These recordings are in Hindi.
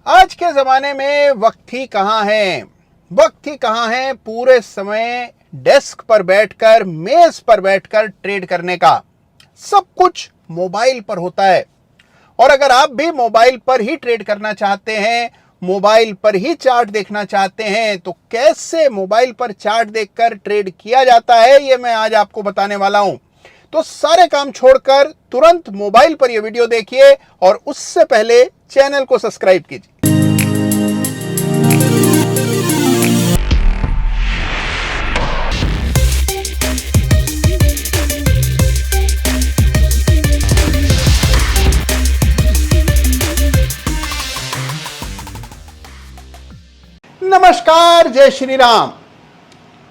आज के ज़माने में वक्त ही कहाँ है। वक्त ही कहाँ है पूरे समय डेस्क पर बैठकर, मेज पर बैठकर ट्रेड करने का। सब कुछ मोबाइल पर होता है। और अगर आप भी मोबाइल पर ही ट्रेड करना चाहते हैं, मोबाइल पर ही चार्ट देखना चाहते हैं, तो कैसे मोबाइल पर चार्ट देखकर ट्रेड किया जाता है, ये मैं आज आपको बताने वाला हूं। तो सारे काम छोड़कर तुरंत मोबाइल पर यह वीडियो देखिए और उससे पहले चैनल को सब्सक्राइब कीजिए। नमस्कार, जय श्री राम।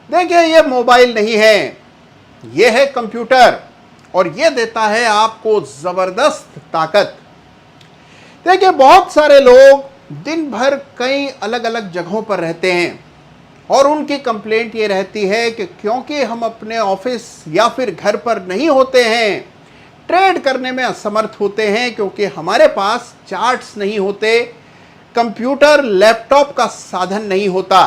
देखिए, ये मोबाइल नहीं है, ये है कंप्यूटर और ये देता है आपको जबरदस्त ताकत। देखिए, बहुत सारे लोग दिन भर कई अलग अलग जगहों पर रहते हैं और उनकी कंप्लेंट ये रहती है कि क्योंकि हम अपने ऑफिस या फिर घर पर नहीं होते हैं, ट्रेड करने में असमर्थ होते हैं क्योंकि हमारे पास चार्ट्स नहीं होते, कंप्यूटर लैपटॉप का साधन नहीं होता।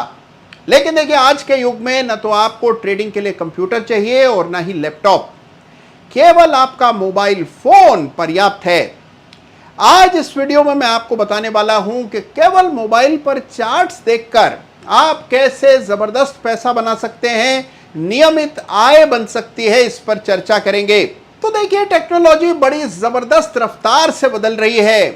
लेकिन देखिए, आज के युग में न तो आपको ट्रेडिंग के लिए कंप्यूटर चाहिए और ना ही लैपटॉप, केवल आपका मोबाइल फोन पर्याप्त है। आज इस वीडियो में मैं आपको बताने वाला हूं कि केवल मोबाइल पर चार्ट्स देखकर आप कैसे जबरदस्त पैसा बना सकते हैं, नियमित आय बन सकती है, इस पर चर्चा करेंगे। तो देखिए, टेक्नोलॉजी बड़ी जबरदस्त रफ्तार से बदल रही है।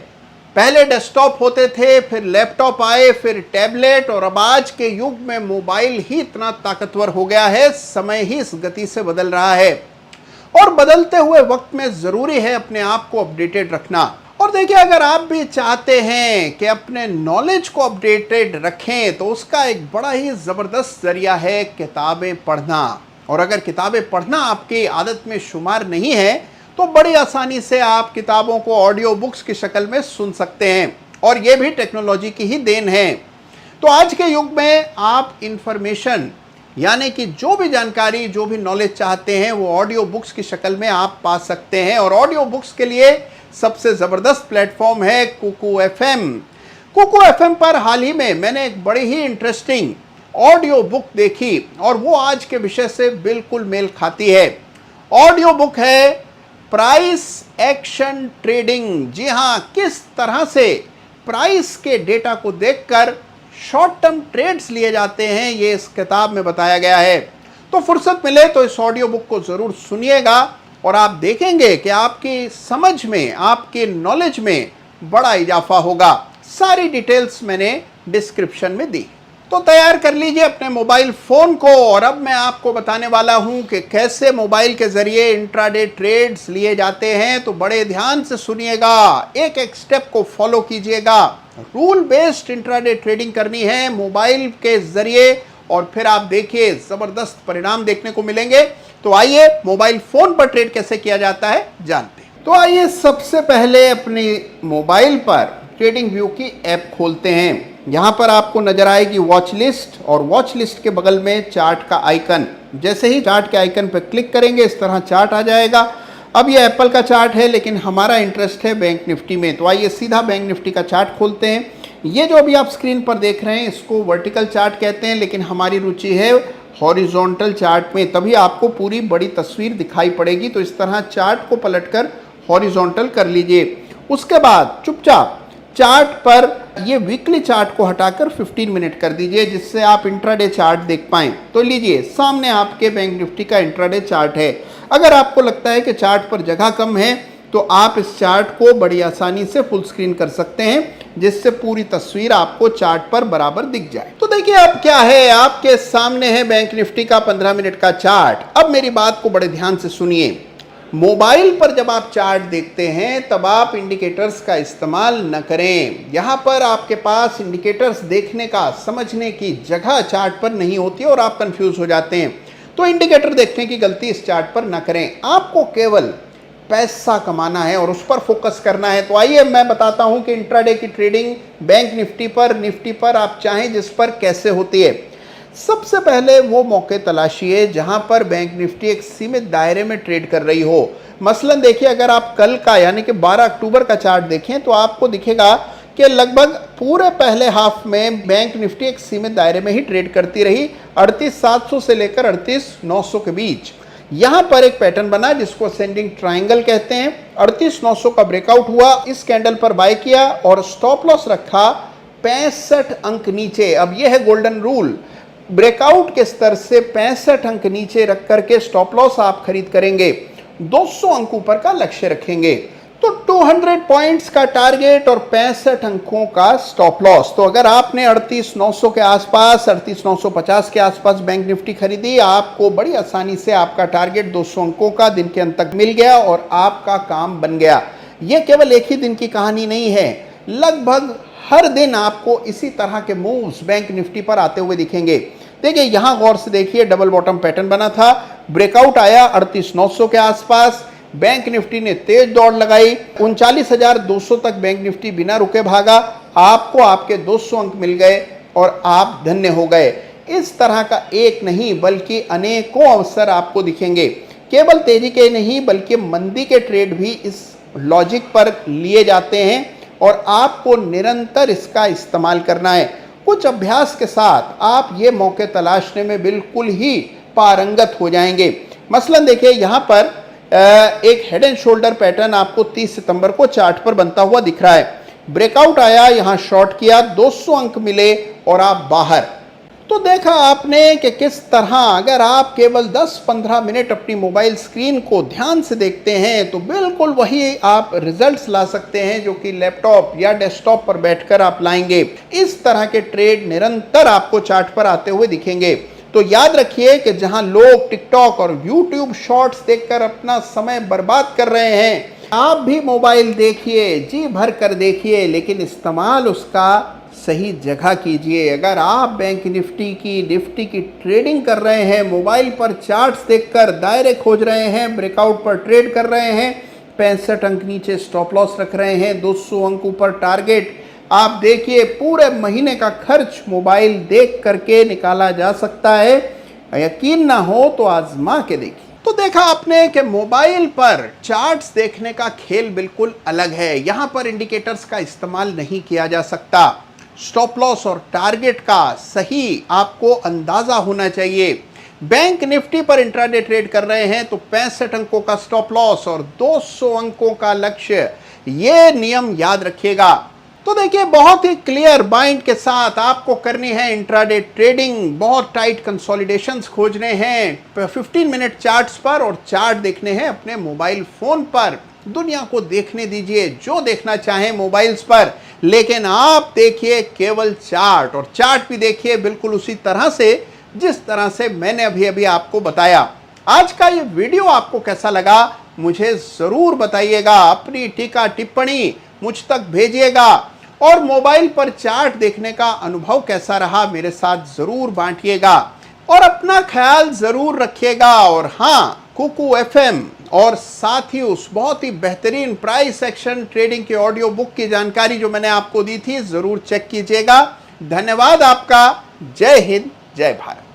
पहले डेस्कटॉप होते थे, फिर लैपटॉप आए, फिर टैबलेट, और अब आज के युग में मोबाइल ही इतना ताकतवर हो गया है। समय ही इस गति से बदल रहा है और बदलते हुए वक्त में जरूरी है अपने आप को अपडेटेड रखना। और देखिए, अगर आप भी चाहते हैं कि अपने नॉलेज को अपडेटेड रखें तो उसका एक बड़ा ही जबरदस्त जरिया है किताबें पढ़ना। और अगर किताबें पढ़ना आपकी आदत में शुमार नहीं है तो बड़ी आसानी से आप किताबों को ऑडियो बुक्स की शक्ल में सुन सकते हैं, और ये भी टेक्नोलॉजी की ही देन है। तो आज के युग में आप इंफॉर्मेशन यानी कि जो भी जानकारी, जो भी नॉलेज चाहते हैं, वो ऑडियो बुक्स की शक्ल में आप पा सकते हैं। और ऑडियो बुक्स के लिए सबसे ज़बरदस्त प्लेटफॉर्म है कुकू एफएम। कुकू एफएम पर हाल ही में मैंने एक बड़ी ही इंटरेस्टिंग ऑडियो बुक देखी और वो आज के विषय से बिल्कुल मेल खाती है। ऑडियो बुक है प्राइस एक्शन ट्रेडिंग। जी हाँ, किस तरह से प्राइस के डेटा को देखकर शॉर्ट टर्म ट्रेड्स लिए जाते हैं, ये इस किताब में बताया गया है। तो फुर्सत मिले तो इस ऑडियो बुक को ज़रूर सुनिएगा और आप देखेंगे कि आपकी समझ में, आपके नॉलेज में बड़ा इजाफा होगा। सारी डिटेल्स मैंने डिस्क्रिप्शन में दी। तो तैयार कर लीजिए अपने मोबाइल फ़ोन को और अब मैं आपको बताने वाला हूं कि कैसे मोबाइल के ज़रिए इंट्राडे ट्रेड्स लिए जाते हैं। तो बड़े ध्यान से सुनिएगा, एक एक स्टेप को फॉलो कीजिएगा। रूल बेस्ड इंट्राडे ट्रेडिंग करनी है मोबाइल के ज़रिए और फिर आप देखिए ज़बरदस्त परिणाम देखने को मिलेंगे। तो आइए मोबाइल फ़ोन पर ट्रेड कैसे किया जाता है जानते हैं। तो आइए सबसे पहले अपने मोबाइल पर ट्रेडिंग व्यू की ऐप खोलते हैं। यहाँ पर आपको नजर आएगी वॉच लिस्ट और वॉच लिस्ट के बगल में चार्ट का आइकन। जैसे ही चार्ट के आइकन पर क्लिक करेंगे इस तरह चार्ट आ जाएगा। अब ये एप्पल का चार्ट है लेकिन हमारा इंटरेस्ट है बैंक निफ्टी में, तो आइए सीधा बैंक निफ्टी का चार्ट खोलते हैं। ये जो अभी आप स्क्रीन पर देख रहे हैं इसको वर्टिकल चार्ट कहते हैं, लेकिन हमारी रुचि है हॉरिजॉन्टल चार्ट में, तभी आपको पूरी बड़ी तस्वीर दिखाई पड़ेगी। तो इस तरह चार्ट को पलटकर हॉरिजॉन्टल कर लीजिए। उसके बाद चुपचाप चार्ट पर ये वीकली चार्ट को हटाकर 15 मिनट कर दीजिए, जिससे आप इंट्राडे चार्ट देख पाएं। तो लीजिए, सामने आपके बैंक निफ्टी का इंट्राडे चार्ट है। अगर आपको लगता है कि चार्ट पर जगह कम है तो आप इस चार्ट को बड़ी आसानी से फुल स्क्रीन कर सकते हैं, जिससे पूरी तस्वीर आपको चार्ट पर बराबर दिख जाए। तो देखिए, अब क्या है, आपके सामने है बैंक निफ्टी का 15 मिनट का चार्ट। अब मेरी बात को बड़े ध्यान से सुनिए। मोबाइल पर जब आप चार्ट देखते हैं तब आप इंडिकेटर्स का इस्तेमाल न करें। यहाँ पर आपके पास इंडिकेटर्स देखने का, समझने की जगह चार्ट पर नहीं होती और आप कंफ्यूज हो जाते हैं। तो इंडिकेटर देखने की गलती इस चार्ट पर न करें। आपको केवल पैसा कमाना है और उस पर फोकस करना है। तो आइए मैं बताता हूँ कि इंट्राडे की ट्रेडिंग बैंक निफ्टी पर, निफ्टी पर, आप चाहें जिस पर, कैसे होती है। सबसे पहले वो मौके तलाशिए जहां पर बैंक निफ्टी एक सीमित दायरे में ट्रेड कर रही हो। मसलन देखिए, अगर आप कल का यानी कि 12 अक्टूबर का चार्ट देखें तो आपको दिखेगा के लगभग पूरे पहले हाफ में बैंक निफ्टी एक सीमित दायरे में ही ट्रेड करती रही 38,700 से लेकर 38,900 के बीच। यहां पर एक पैटर्न बना जिसको असेंडिंग ट्रायंगल कहते हैं। 38,900 का ब्रेकआउट हुआ, इस कैंडल पर बाय किया और स्टॉप लॉस रखा 65 अंक नीचे। अब यह है गोल्डन रूल, ब्रेकआउट के स्तर से 65 अंक नीचे रख करके स्टॉप लॉस आप खरीद करेंगे, 200 अंक ऊपर का लक्ष्य रखेंगे तो 200 पॉइंट्स का टारगेट और 65 अंकों का स्टॉप लॉस। तो अगर आपने 38,900 के आसपास 38,950 के आसपास बैंक निफ्टी खरीदी, आपको बड़ी आसानी से आपका टारगेट 200 अंकों का दिन के अंत तक मिल गया और आपका काम बन गया। यह केवल एक ही दिन की कहानी नहीं है, लगभग हर दिन आपको इसी तरह के मूव्स बैंक निफ्टी पर आते हुए दिखेंगे। देखिए यहां गौर से देखिए, डबल बॉटम पैटर्न बना था, ब्रेकआउट आया 38,900 के आसपास, बैंक निफ्टी ने तेज दौड़ लगाई, 39,200 तक बैंक निफ्टी बिना रुके भागा, आपको आपके 200 अंक मिल गए और आप धन्य हो गए। इस तरह का एक नहीं बल्कि अनेकों अवसर आपको दिखेंगे, केवल तेजी के नहीं बल्कि मंदी के ट्रेड भी इस लॉजिक पर लिए जाते हैं और आपको निरंतर इसका इस्तेमाल करना है। कुछ अभ्यास के साथ आप ये मौके तलाशने में बिल्कुल ही पारंगत हो जाएंगे। मसलन देखिए यहाँ पर एक हेड एंड शोल्डर पैटर्न आपको 30 सितंबर को चार्ट पर बनता हुआ दिख रहा है। ब्रेकआउट आया, यहां शॉर्ट किया, 200 अंक मिले और आप बाहर। तो देखा आपने कि किस तरह अगर आप केवल 10-15 मिनट अपनी मोबाइल स्क्रीन को ध्यान से देखते हैं तो बिल्कुल वही आप रिजल्ट्स ला सकते हैं जो कि लैपटॉप या डेस्कटॉप पर बैठकर आप लाएंगे। इस तरह के ट्रेड निरंतर आपको चार्ट पर आते हुए दिखेंगे। तो याद रखिए कि जहां लोग टिकटॉक और यूट्यूब शॉर्ट्स देखकर अपना समय बर्बाद कर रहे हैं, आप भी मोबाइल देखिए, जी भर कर देखिए, लेकिन इस्तेमाल उसका सही जगह कीजिए। अगर आप बैंक निफ्टी की ट्रेडिंग कर रहे हैं, मोबाइल पर चार्ट्स देखकर दायरे खोज रहे हैं, ब्रेकआउट पर ट्रेड कर रहे हैं, 65 अंक नीचे स्टॉप लॉस रख रहे हैं, 200 अंक ऊपर टारगेट, आप देखिए पूरे महीने का खर्च मोबाइल देख करके निकाला जा सकता है। यकीन ना हो तो आजमा के देखिए। तो देखा आपने कि मोबाइल पर चार्ट्स देखने का खेल बिल्कुल अलग है। यहां पर इंडिकेटर्स का इस्तेमाल नहीं किया जा सकता। स्टॉप लॉस और टारगेट का सही आपको अंदाजा होना चाहिए। बैंक निफ्टी पर इंट्राडे ट्रेड कर रहे हैं तो 65 अंकों का स्टॉप लॉस और 200 अंकों का लक्ष्य, ये नियम याद रखिएगा। तो देखिए बहुत ही क्लियर माइंड के साथ आपको करनी है इंट्राडे ट्रेडिंग। बहुत टाइट कंसोलिडेशंस खोजने हैं 15 मिनट चार्ट्स पर और चार्ट देखने हैं अपने मोबाइल फोन पर। दुनिया को देखने दीजिए जो देखना चाहें मोबाइल्स पर, लेकिन आप देखिए केवल चार्ट, और चार्ट भी देखिए बिल्कुल उसी तरह से जिस तरह से मैंने अभी अभी आपको बताया। आज का ये वीडियो आपको कैसा लगा मुझे जरूर बताइएगा, अपनी टीका टिप्पणी मुझ तक भेजिएगा और मोबाइल पर चार्ट देखने का अनुभव कैसा रहा मेरे साथ जरूर बांटिएगा और अपना ख्याल जरूर रखिएगा। और हाँ, कुकू एफएम और साथ ही उस बहुत ही बेहतरीन प्राइस एक्शन ट्रेडिंग के ऑडियो बुक की जानकारी जो मैंने आपको दी थी, जरूर चेक कीजिएगा। धन्यवाद आपका। जय हिंद, जय भारत।